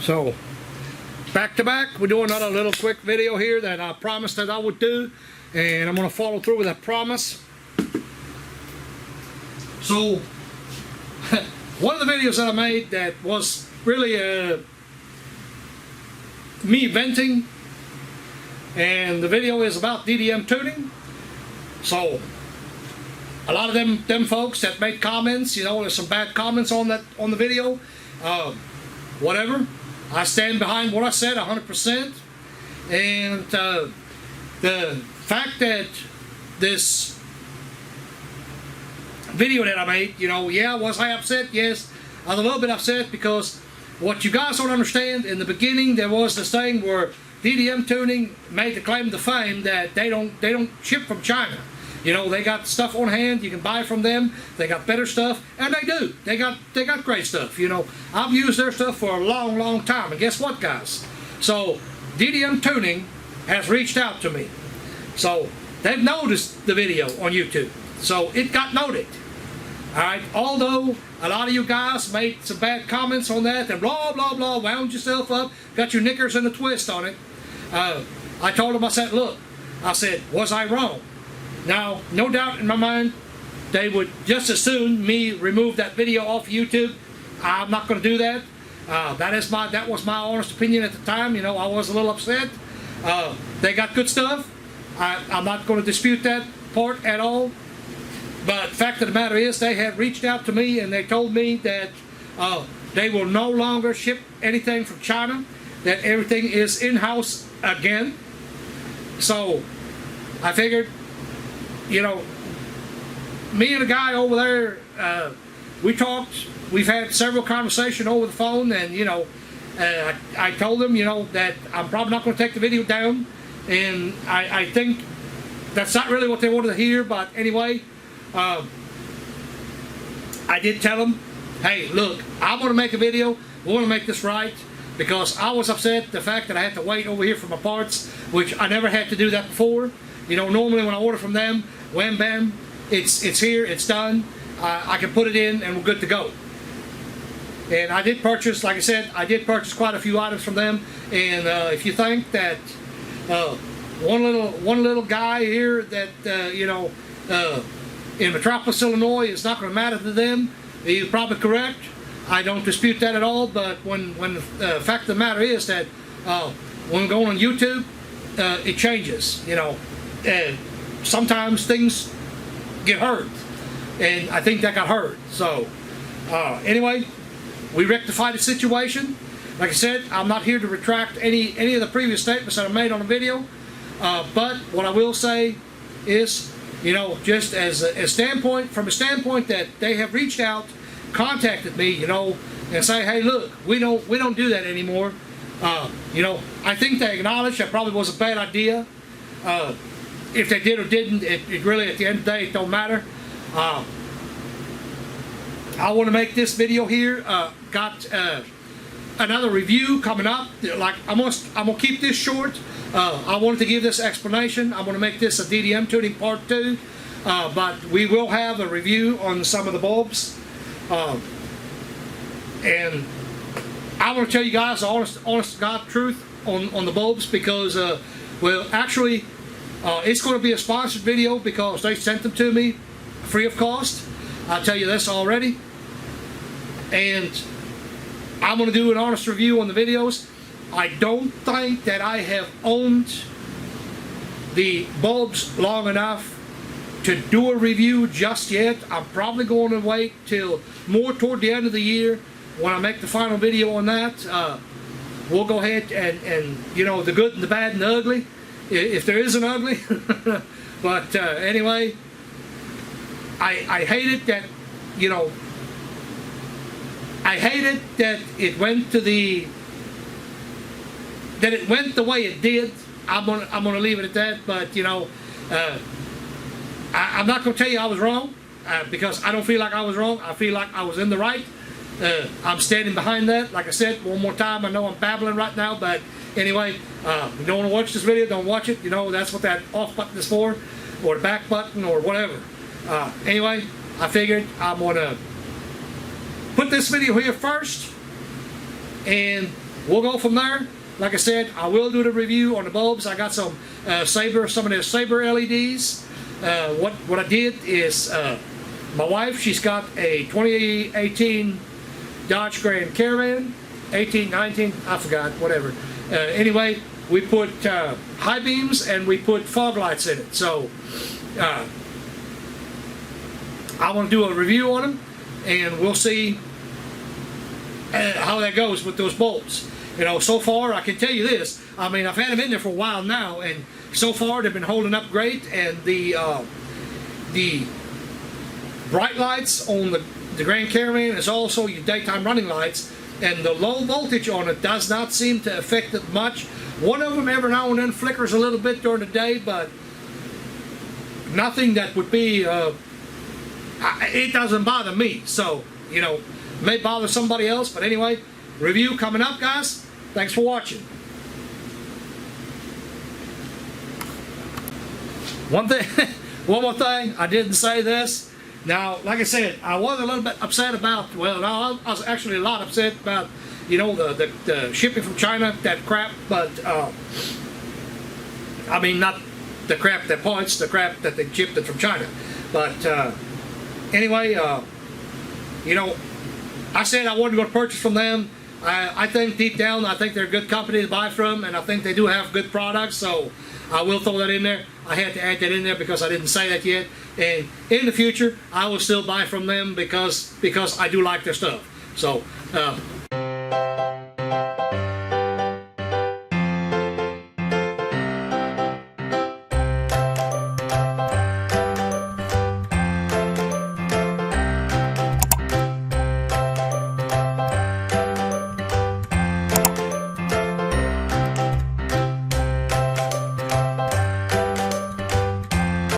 So back to back, we're doing another little quick video here that I promised that I would do, and I'm going to follow through with that promise. So one of the videos that I made that was really me venting, and the video is about DDM tuning. So a lot of them folks that made comments, you know, there's some bad comments on the video. Whatever, I stand behind what I said 100%. And the fact that this video that I made, you know, yeah, was I upset? Yes, I was a little bit upset, because what you guys don't understand, in the beginning there was this thing where DDM tuning made the claim to fame that they don't ship from China. You know, they got stuff on hand, you can buy from them, they got better stuff, and they do. They got great stuff, you know. I've used their stuff for a long time, and guess what, guys? So, DDM Tuning has reached out to me. So, they've noticed the video on YouTube. So, it got noted. Alright, although a lot of you guys made some bad comments on that, and blah, blah, blah, wound yourself up, got your knickers in a twist on it. I told them, I said, look, I said, was I wrong? Now, no doubt in my mind, they would just as soon me remove that video off YouTube. I'm not going to do that. That was my honest opinion at the time. You know, I was a little upset. They got good stuff. I'm not going to dispute that part at all. But the fact of the matter is, they have reached out to me and they told me that they will no longer ship anything from China, that everything is in-house again. So I figured, you know, me and a guy over there, we talked. We've had several conversations over the phone, and you know, I told them, you know, that I'm probably not going to take the video down, and I think that's not really what they wanted to hear. But anyway, I did tell them, hey, look, I'm going to make a video. We're going to make this right, because I was upset the fact that I had to wait over here for my parts, which I never had to do that before. You know, normally when I order from them, wham bam, it's here, it's done. I can put it in and we're good to go. And I did purchase, like I said, I did purchase quite a few items from them. And if you think that one little guy here that you know, in Metropolis, Illinois, is not going to matter to them, you're probably correct. I don't dispute that at all. But when the fact of the matter is that when going on YouTube, it changes. You know. Sometimes things get hurt, and I think that got hurt. So anyway, we rectified the situation. Like I said, I'm not here to retract any of the previous statements that I made on the video, but what I will say is, you know, just as a standpoint, from a standpoint that they have reached out, contacted me, you know, and say, hey, look, we don't do that anymore. You know, I think they acknowledged that probably was a bad idea. If they did or didn't, it really, at the end of the day, it don't matter. I want to make this video here. Got another review coming up. Like I'm gonna keep this short. I wanted to give this explanation. I'm gonna make this a DDM tuning part 2, but we will have a review on some of the bulbs. And I want to tell you guys the honest to God truth on the bulbs, because well, actually. It's going to be a sponsored video because they sent them to me free of cost. I'll tell you this already. And I'm going to do an honest review on the videos. I don't think that I have owned the bulbs long enough to do a review just yet. I'm probably going to wait till more toward the end of the year when I make the final video on that. We'll go ahead and you know, the good and the bad and the ugly, if there is an ugly. But anyway, I hate it that, you know, I hate it that it went to the way it did. I'm gonna leave it at that. But you know, I'm not gonna tell you I was wrong, because I don't feel like I was wrong. I feel like I was in the right. I'm standing behind that. Like I said, one more time, I know I'm babbling right now, but anyway, if you don't want to watch this video, don't watch it. You know, that's what that off button is for, or the back button, or whatever. Anyway, I figured I'm going to put this video here first, and we'll go from there. Like I said, I will do the review on the bulbs. I got some some of the Sabre LEDs. What I did is my wife, she's got a 2018 Dodge Grand Caravan, 18, 19, I forgot, whatever. Anyway, we put high beams and we put fog lights in it. So I want to do a review on them, and we'll see how that goes with those bulbs. You know, so far I can tell you this. I mean, I've had them in there for a while now, and so far they've been holding up great. And the bright lights on the Grand Caravan is also your daytime running lights, and the low voltage on it does not seem to affect it much. One of them every now and then flickers a little bit during the day, but nothing that would be it doesn't bother me. So, you know, it may bother somebody else, but anyway, review coming up, guys. Thanks for watching. One more thing, I didn't say this. Now, like I said, I was a little bit upset about, well, no, I was actually a lot upset about, you know, the shipping from China, that crap, but, I mean, not the crap that points, the crap that they shipped it from China. But, anyway, you know, I said I wasn't going to purchase from them. I think deep down, I think they're a good company to buy from, and I think they do have good products, so I will throw that in there. I had to add that in there because I didn't say that yet. And in the future, I will still buy from them because I do like their stuff. So